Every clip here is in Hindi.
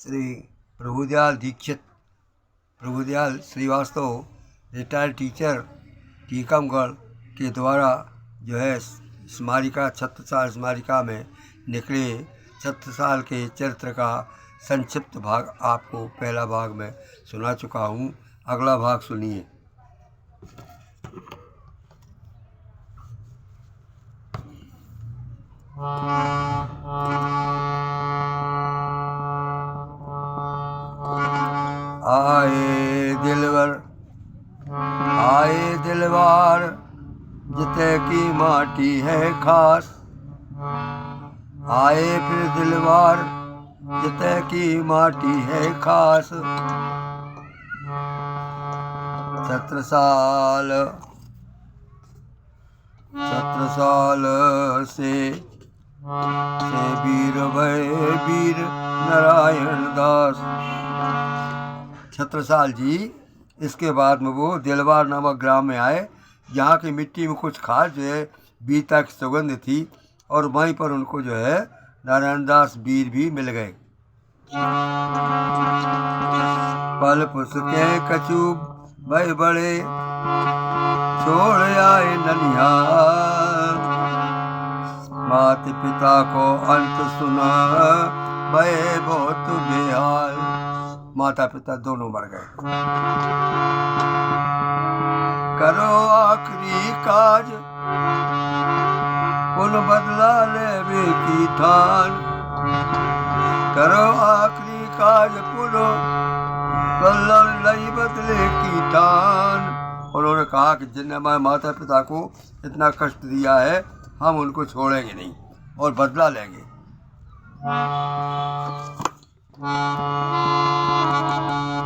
श्री प्रभुदयाल दीक्षित, प्रभुदयाल श्रीवास्तव, रिटायर्ड टीचर टीकमगढ़ के द्वारा जो है स्मारिका छत्रसाल स्मारिका में निकले छत्रसाल के चरित्र का संक्षिप्त भाग आपको पहला भाग में सुना चुका हूँ। अगला भाग सुनिए। आए दिलवार जिते की माटी है खास, आए फिर दिलवार जिते की माटी है खास। छत्रसाल से वीर भय वीर नारायण दास। छत्रसाल जी इसके बाद में वो दिलवार नामक ग्राम में आए, जहाँ की मिट्टी में कुछ खास जो है बीता की सुगंध थी, और वहीं पर उनको जो है नारायण दास वीर भी मिल गए। पल पुसके कछु भय बड़े छोड़ आए ननिहाल, मात पिता को अंत सुना भय बहुत बेहाल। माता पिता दोनों मर गए। करो आखिरी काज उन बदला लेवे की ठान, करो आखिरी काज पुनो बदला नहीं बदले की ठान। उन्होंने कहा कि जिनने हमारे माता पिता को इतना कष्ट दिया है, हम उनको छोड़ेंगे नहीं और बदला लेंगे।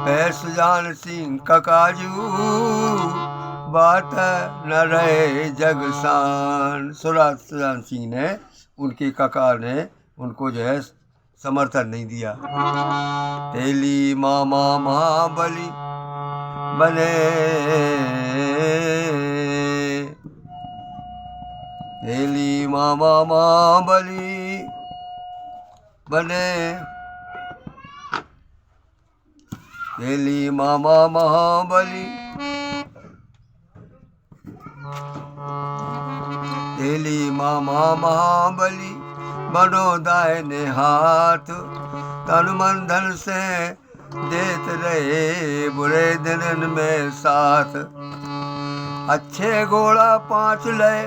पैस जान सिंह ककाजू बात न रहे जगसान। सुजान सिंह ने, उनके ककार ने उनको जो है समर्थन नहीं दिया। तेली मामा महाबली बने, तेली मामा महाबली बने, तेली मामा महाबली, तेली मामा महाबली बनो दाहिने हाथ, तन मन धन से देत रहे बुरे दिन में साथ। अच्छे घोड़ा 5 लय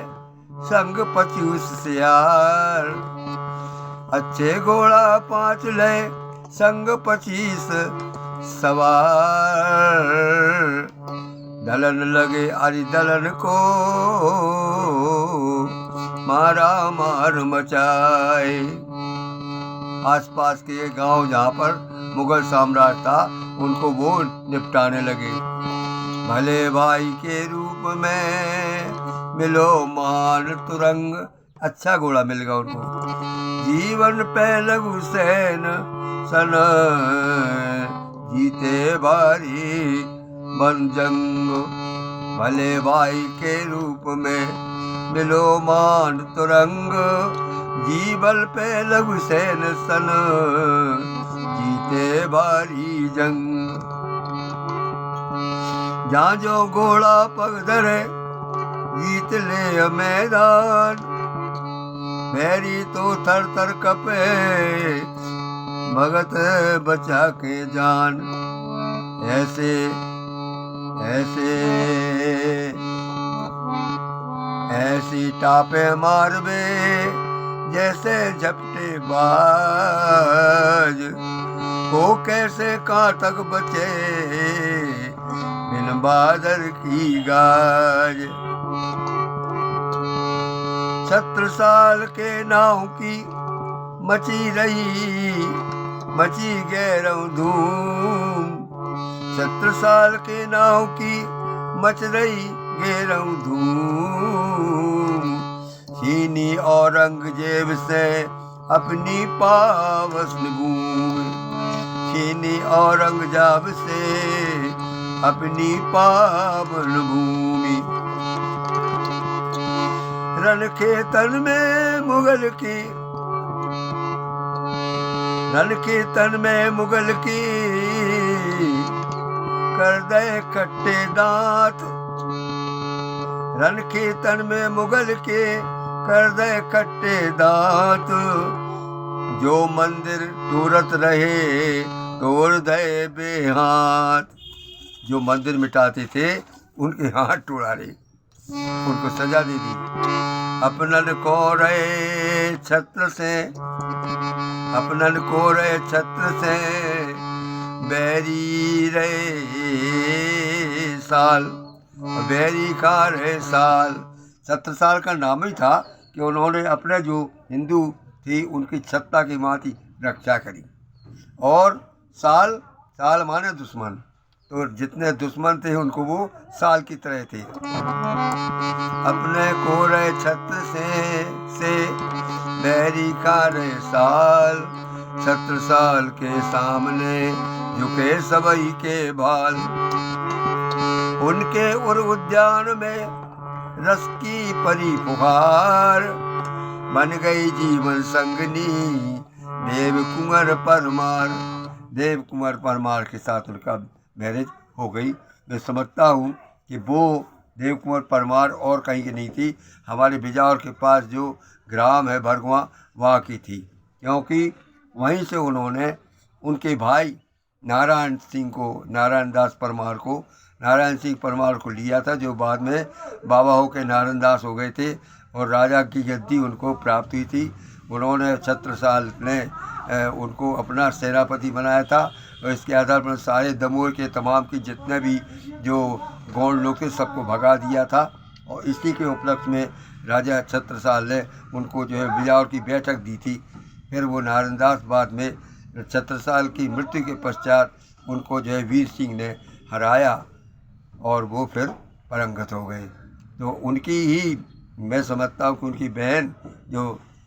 संग 25 सियार, अच्छे घोड़ा 5 लय संग 25 सवार। दलन लगे अरि दलन को मारा मार मचाए। आसपास के गांव जहाँ पर मुगल साम्राज्य था, उनको वो निपटाने लगे। भले भाई के रूप में मिलो मान तुरंग, अच्छा घोड़ा मिल गया उनको। जीवन पे लघु सैन सन जीते भारी बन जंग, भले भाई के रूप में मिलो मान तुरंग, जीवल पे लघु सैन सन जीते भारी जंग। जहाँ जो घोड़ा पग धरे जीत ले मैदान, मेरी तो थर थर कपे भगत बचा के जान। ऐसे ऐसे ऐसी टापे मारबे जैसे झपटे बाज, को कैसे कांटक बचे बिन बादल की गाज। छत्रसाल के नाव की मची रही मची गैरव धूम, छत्रसाल के नाव की मच रही गैरव धूम। छीनी औरंगजेब से अपनी पावन भूमि, छीनी औरंगजेब से अपनी पावन भूमि। रण खेतन में मुगल की रन कीर्तन में मुगल की कर दे कट्टे दांत। रन कीर्तन में मुगल के कर दे कट्टे दांत। जो मंदिर टूरत रहे तोड़ दे बेहाथ। जो मंदिर मिटाते थे उनके हाथ टूटा रहे, उनको सजा दे दी। अपनन को रहे छत्र से, अपनन को रहे छत्र से बैरी रहे साल, बैरी का रहे साल। 70 साल का नाम ही था कि उन्होंने अपने जो हिंदू थी उनकी छत्ता की माती रक्षा करी। और साल, साल माने दुश्मन, तो जितने दुश्मन थे उनको वो साल की तरह थे। अपने को रहे छत्र से बैरी का रहे साल। 70 साल के सामने झुके सबई के भाल। उनके उर उद्यान में रस की परी पुकार। बन गई जीवन संगनी देव कुंवर परमार। देव कुंवर परमार के साथ उनका मैरिज हो गई। मैं समझता हूँ कि वो देव कुंवर परमार और कहीं की नहीं थी, हमारे बिजावर के पास जो ग्राम है भरगवा वहाँ की थी, क्योंकि वहीं से उन्होंने उनके भाई नारायण सिंह को, नारायण दास परमार को, नारायण सिंह परमार को लिया था, जो बाद में बाबा हो के नारायण दास हो गए थे और राजा की गद्दी उनको प्राप्त हुई थी। उन्होंने छत्रसाल ने उनको अपना सेनापति बनाया था और इसके आधार पर सारे दमोह के तमाम की जितने भी जो गौड़ लोग थे सबको भगा दिया था। और इसी के उपलक्ष्य में राजा छत्रसाल ने उनको जो है बिजावर की बैठक दी थी। फिर वो नारायण दास बाद में छत्रसाल की मृत्यु के पश्चात उनको जो है वीर सिंह ने हराया और वो फिर परंगत हो गए। तो उनकी ही मैं समझता हूँ कि उनकी बहन जो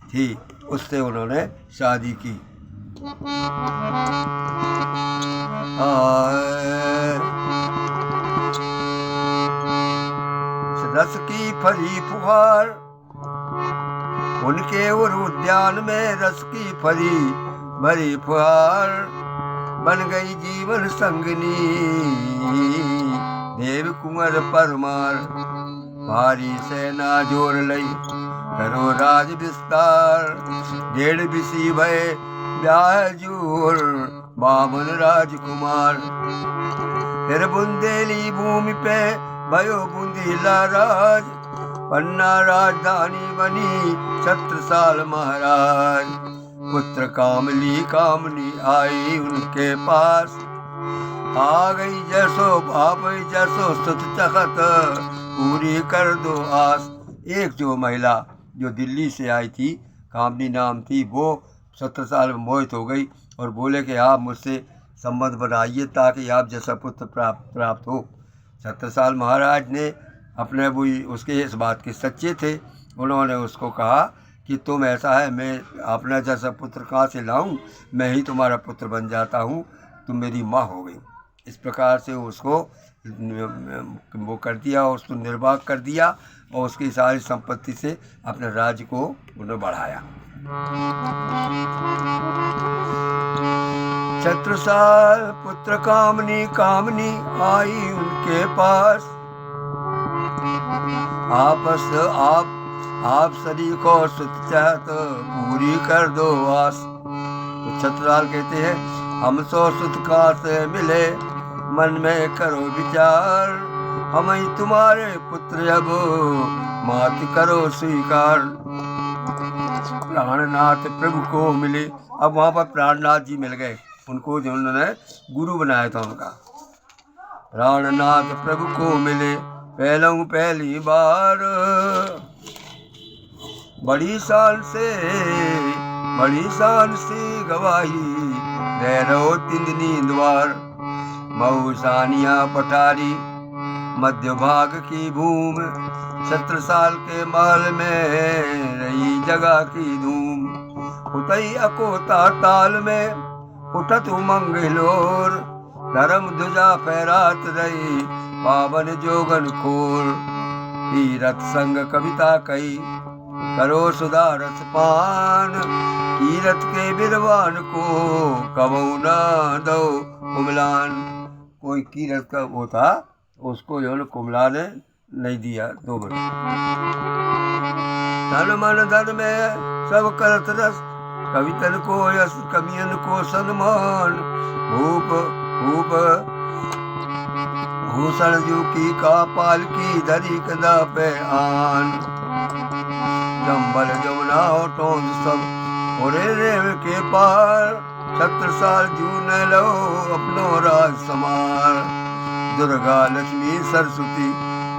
थी उससे उन्होंने शादी की। रस की फरी फुहार। उनके उर उद्यान में रस की फरी भरी फुहार। बन गई जीवन संगनी देव कुंवर परमार। भारी सेना जोर लई करो राज विस्तार। 1.5 बिसी भय ब्याह जोर बामन राजकुमार। फिर बुंदेली भूमि पे भयो बुंदीला राज। पन्ना राजधानी बनी छत्रसाल महाराज। पुत्र कामली कामनी आई उनके पास। आ गई जैसो बाप जैसो सुत चखत पूरी कर दो आस। एक जो महिला जो दिल्ली से आई थी, कामनी नाम थी, वो 70 साल में मोहित हो गई और बोले कि आप मुझसे संबंध बनाइए ताकि आप जैसा पुत्र प्राप्त हो। छत्रसाल महाराज ने अपने वो उसके इस बात के सच्चे थे। उन्होंने उसको कहा कि तुम ऐसा है, मैं अपना जैसा पुत्र कहाँ से लाऊं, मैं ही तुम्हारा पुत्र बन जाता हूँ, तुम मेरी माँ हो गई। इस प्रकार से उसको वो कर दिया और उसको निर्वाह कर दिया और उसकी सारी संपत्ति से अपने राज्य को उन्होंने बढ़ाया। छत्रसाल पुत्र कामनी कामनी आई उनके पास। आप सभी को सुत चाहत पूरी कर दो आस। तो छत्रसाल कहते हैं हम सो सुत का से मिले मन में करो विचार। हम ही तुम्हारे पुत्र अब मात करो स्वीकार। प्राणनाथ प्रभु को मिले। अब वहाँ पर प्राणनाथ जी मिल गए उनको, जो उन्होंने गुरु बनाया था उनका। प्राणनाथ प्रभु को मिले पहली बार। बड़ी शान से गवाही दे रहो तिंदनी द्वार। मऊसानिया पठारी मध्य भाग की भूमि। 70 साल के महल में रही जगह की धूम। उतई अकोता ताल में उठत उमंग हिलोर। धर्म ध्वजा फहरात रही पावन जोगन खोर। तीरथ संग कविता कही करो सुधा रस पान, कीरत के बिरवान को कबहू ना दो कुमलान। कोई कीरत का वो था, उसको जो है कुमला ने नहीं दिया 2 मिनट। तन मन धन में सब करत रस, कवितन को यश कवियन को सन्मान। भूप भूप भूषण जू की का पालकी धरी कदा पे आन। चंबल जमुना टोंद सब ओरे रेव के पार, 70 साल जू न लो अपनो राज समार। दुर्गा लक्ष्मी सरस्वती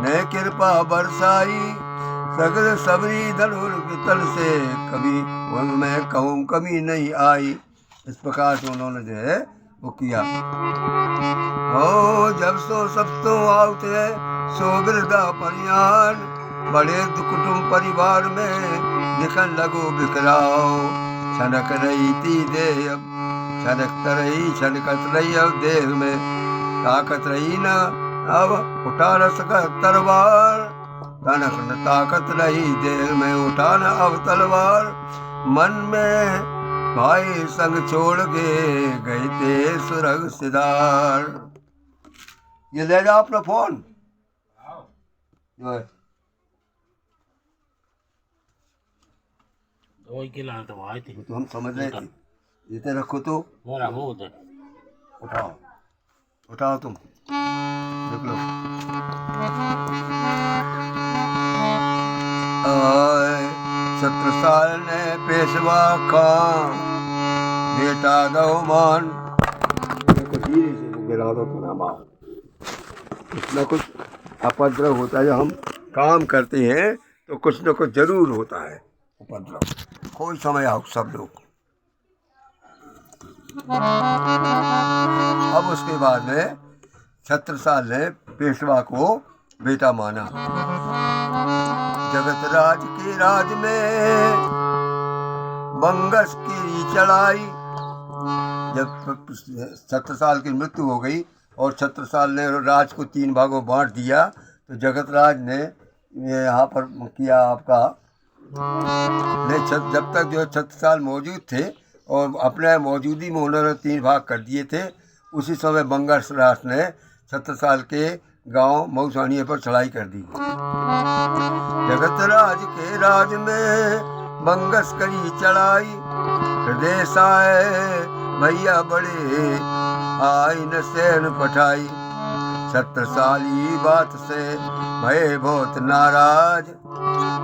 ने कृपा बरसाई, सगल सबरी धनुर तल से कभी उनमें कहूँ कमी नहीं आई। इस प्रकार से उन्होंने जो है वो किया। हो जब सो सब तो आवते सो बिरदा परियान, बड़े कुटुंब परिवार में दिखन लगो बिखराओ। छनक रही थी देह अब छनकत रही, छनकत रही अब देह में ताकत रही न अब उठा न सका तलवार। तनक न ताकत रही देह में उठा न अब तलवार। मन में भाई संग छोड़ के गए थे सुरग सिदार। ये ले जाओ अपना फोन जो है तो हम समझ रहे थे। इतने रखो तो उठाओ उठाओ तुम देख लो। 70 साल ने पेशवा खां बेटा दो मान। धीरे से गिरा दो तो ना मार। कुछ न कुछ उपद्रव होता है। जब हम काम करते हैं तो कुछ न कुछ जरूर होता है उपद्रव। कोई समय आओ सब लोग। अब उसके बाद में 70 साल ने पेशवा को बेटा माना। जगत राज के राज में बंगस की चढ़ाई। जब 70 साल की मृत्यु हो गई और 70 साल ने राज को 3 भागों बांट दिया, तो जगत राज ने यहाँ पर किया आपका ने जब तक जो 70 साल मौजूद थे और अपने मौजूदी में उन्होंने 3 भाग कर दिए थे। उसी समय बंगस राज ने 70 साल के गांव मऊसानिया पर चढ़ाई कर दी। जगत राज के राज में बंगस करी चढ़ाई, हृदय साए भैया बड़े आई न सैन पठाई। 70 साली बात से भय बहुत नाराज,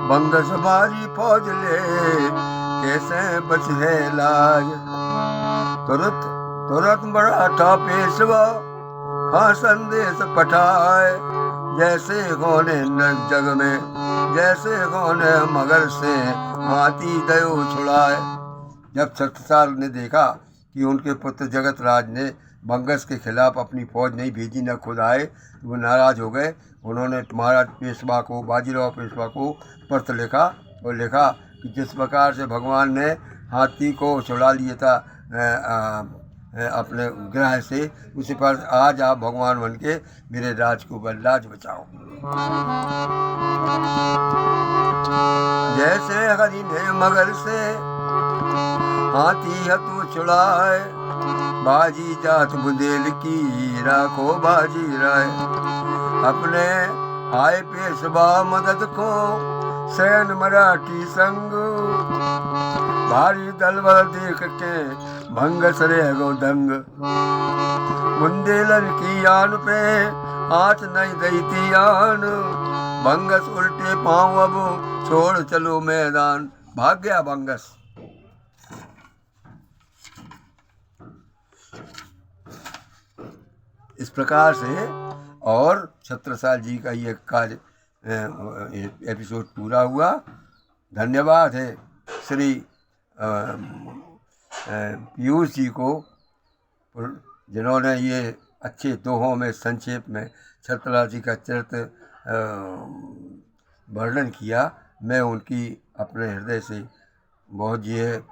बंगस भारी फौज ले कैसे बच है लाज। तुरंत तुरंत बड़ा था पेशवा हाँ संदेश पठाए। जैसे होने जग में जैसे होने मगर से हाथी दयो छुड़ाए। जब 70 साल ने देखा कि उनके पुत्र जगत राज ने बंगस के खिलाफ अपनी फौज नहीं भेजी, न खुद आए, वो नाराज हो गए। उन्होंने महाराज पेशवा को बाजीराव पेशवा को पत्र लिखा और लिखा कि जिस प्रकार से भगवान ने हाथी को छुड़ा लिया था अपने ग्रह से, उसी पर आज आप भगवान बन के मेरे राज को लाज बचाओ। जैसे हरि ने मगर से हाथी हतु छुड़ाए, बाजी जात बुंदेल की राखो बाजी राय। अपने आए पेशवा मदद को सैन मराठी संग, भारी दल बल देख के भंगस रह गो दंग। बुंदेलन की आन पे हाथ नहीं दई थी आन, भंगस उल्टे पाँव अब छोड़ चलो मैदान। भाग गया भंगस। इस प्रकार से और छत्रसाल जी का ये कार्य एपिसोड पूरा हुआ। धन्यवाद है श्री पीयूष जी को, जिन्होंने ये अच्छे दोहों में संक्षेप में छत्रसाल जी का चरित्र वर्णन किया। मैं उनकी अपने हृदय से बहुत ये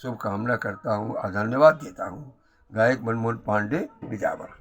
शुभकामना करता हूँ और धन्यवाद देता हूँ। गायक मनमोहन पांडे, बिजावर।